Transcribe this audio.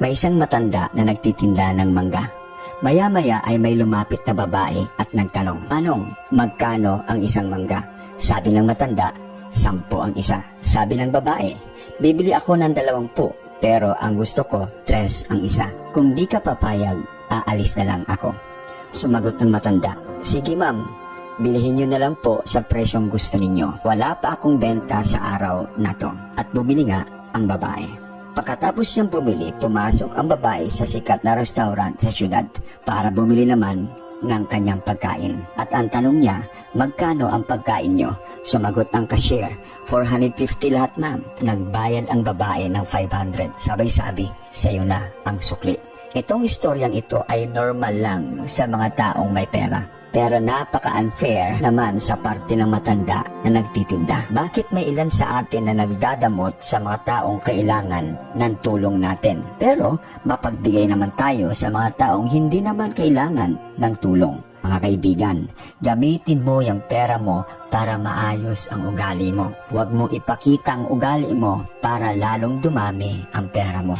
May isang matanda na nagtitinda ng mangga. Maya-maya ay may lumapit na babae at nagtanong, "Manong, magkano ang isang mangga?" Sabi ng matanda, 10 ang isa. Sabi ng babae, "Bibili ako ng 20, pero ang gusto ko, 3 ang isa. Kung di ka papayag, aalis na lang ako." Sumagot ng matanda, "Sige ma'am, bilihin nyo na lang po sa presyong gusto ninyo. Wala pa akong benta sa araw na to." At bumili nga ang babae. Pagkatapos niyang bumili, pumasok ang babae sa sikat na restaurant sa syudad para bumili naman ng kanyang pagkain. At ang tanong niya, "Magkano ang pagkain nyo?" Sumagot ang cashier, 450 lahat ma'am. Nagbayad ang babae ng 500. Sabay-sabi, "Sa'yo na ang sukli." Itong istoryang ito ay normal lang sa mga taong may pera. Pero napaka-unfair naman sa parte ng matanda na nagtitinda. Bakit may ilan sa atin na nagdadamot sa mga taong kailangan ng tulong natin? Pero mapagbigay naman tayo sa mga taong hindi naman kailangan ng tulong. Mga kaibigan, gamitin mo yung pera mo para maayos ang ugali mo. Huwag mo ipakita ang ugali mo para lalong dumami ang pera mo.